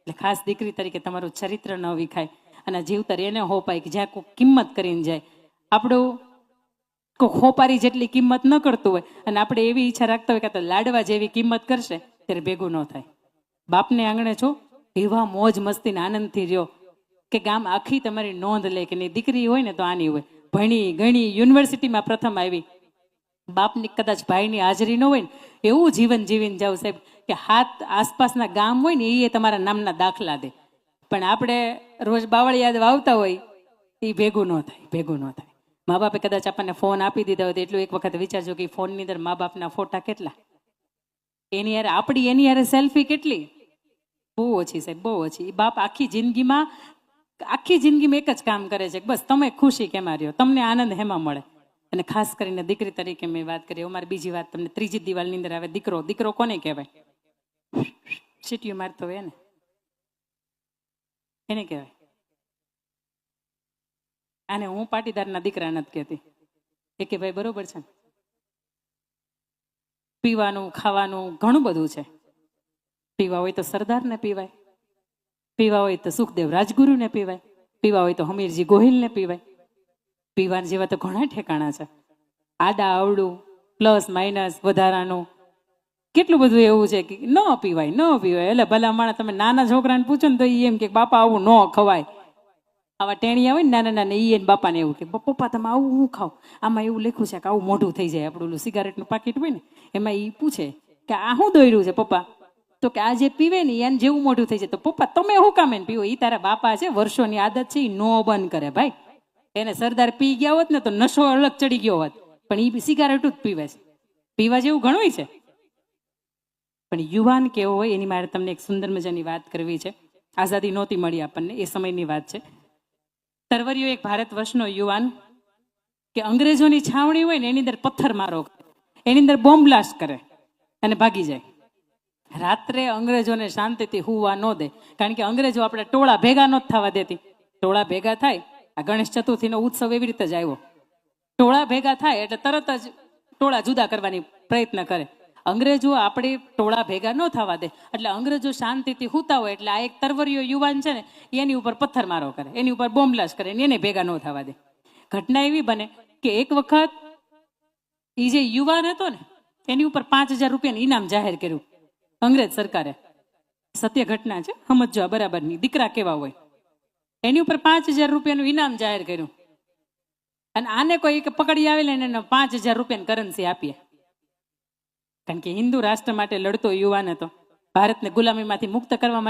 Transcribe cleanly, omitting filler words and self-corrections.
એટલે ખાસ દીકરી તરીકે તમારું ચરિત્ર ન વિખાય અને જીવતર એને હોપાય કે જ્યાં કોઈ કિંમત કરીને જાય. આપણું કોઈ હોપારી જેટલી કિંમત ન કરતું હોય અને આપણે એવી ઈચ્છા રાખતા હોય કે તો લાડવા જેવી કિંમત કરશે ત્યારે ભેગું ન થાય. બાપને આંગણે છો એવા મોજ મસ્તીને આનંદથી રહ્યો કે ગામ આખી તમારી નોંધ લે કે નહીં દીકરી હોય ને તો આની હોય, ભણી ગણી યુનિવર્સિટીમાં પ્રથમ આવી, બાપની કદાચ ભાઈની હાજરી ન હોય ને એવું જીવન જીવીને જાવ સાહેબ કે હાથ આસપાસના ગામ હોય ને એ તમારા નામના દાખલા દે. પણ આપણે રોજ બાવળિયાદ વાવતા હોય એ ભેગું ન થાય, ભેગું ન થાય. મા બાપે કદાચ આપણને ફોન આપી દીધા હોય તો એટલું એક વખત વિચારજો કે ફોનની અંદર મા બાપના ફોટા કેટલા, એની યાર આપણી એની યાર સેલ્ફી કેટલી, બહુ ઓછી સાહેબ, બહુ ઓછી. એ બાપ આખી જિંદગીમાં એક જ કામ કરે છે, બસ તમે ખુશી કેમાં રહ્યો, તમને આનંદ હેમાં મળે. અને ખાસ કરીને દીકરી તરીકે મેં વાત કરી. અમારી બીજી વાત તમને ત્રીજી દિવાલની અંદર આવે દીકરો. દીકરો કોને કહેવાય? સીટીયું મારતો હોય ને એને કહેવાય. આને હું પાટીદારના દીકરા નથી કહેતી એ કે ભાઈ બરોબર છે. પીવાનું ખાવાનું ઘણું બધું છે. પીવા હોય તો સરદારને પીવાય, પીવા હોય તો સુખદેવ રાજગુરુને પીવાય, પીવા હોય તો હમીરજી ગોહિલને પીવાય. પીવા જેવા તો ઘણા ઠેકાણા છે. આડા અવળું પ્લસ માઇનસ વધારાનું કેટલું બધું એવું છે કે ન પીવાય, ન પીવાય. એટલે ભલા માણસ તમે નાના છોકરાને પૂછો ને તો એ એમ કે બાપા આવું ન ખવાય. આવા ટેણિયા હોય ને નાના નાના એ એને બાપાને એવું કે પપ્પા તમે આવું હું ખાવ, આમાં એવું લખ્યું છે કે આવું મોઢું થઈ જાય. આપણું સિગારેટનું પાકીટ હોય ને એમાં એ પૂછે કે આ શું દોર્યું છે પપ્પા, તો કે આ જે પીવે ને એને જેવું મોઢું થઈ જાય. તો પપ્પા તમે શું કામ એને પીવો? એ તારા બાપા છે, વર્ષોની આદત છે, એ નો બંધ કરે ભાઈ. એને સરદાર પી ગયા હોત ને તો નશો અલગ ચડી ગયો હોત, પણ એ સિગારેટ જ પીવે છે. પીવા જેવું ઘણું છે. પણ યુવાન કેવો હોય એની મારે તમને એક સુંદર મજાની વાત કરવી છે. આઝાદી નહોતી મળી આપણને, એ સમયની વાત છે. તરવરીયો એક ભારત વર્ષનો યુવાન કે અંગ્રેજોની છાવણી હોય ને એની અંદર પથ્થર મારો કરે, એની અંદર બોમ્બ બ્લાસ્ટ કરે અને ભાગી જાય. રાત્રે અંગ્રેજોને શાંતિથી હુવા ન દે, કારણ કે અંગ્રેજો આપણે ટોળા ભેગા ન થવા દેતી. ટોળા ભેગા થાય, આ ગણેશ ચતુર્થીનો ઉત્સવ એવી રીતે જ આવ્યો. ટોળા ભેગા થાય એટલે તરત જ ટોળા જુદા કરવાની પ્રયત્ન કરે. અંગ્રેજો આપણે ટોળા ભેગા ન થવા દે એટલે અંગ્રેજો શાંતિથી હુતા હોય એટલે આ એક તરવરીયો યુવાન છે ને એની ઉપર પથ્થર મારો કરે, એની ઉપર બોમ્બ બ્લાસ્ટ કરે, એને ભેગા ન થવા દે. ઘટના એવી બને કે એક વખત એ જે યુવાન હતો ને એની ઉપર 5,000 રૂપિયાનું ઇનામ જાહેર કર્યું અંગ્રેજ સરકારે. સત્ય ઘટના છે, સમજો બરાબરની. દીકરા કેવા હોય, એની ઉપર 5,000 રૂપિયાનું ઇનામ જાહેર કર્યું. અને આને કોઈ પકડી આવેલા એને 5,000 રૂપિયાની કરન્સી આપીએ, કારણ કે હિન્દુ રાષ્ટ્ર માટે લડતો યુવાન હતો, ભારતને ગુલામીમાંથી મુક્ત કરવા માટે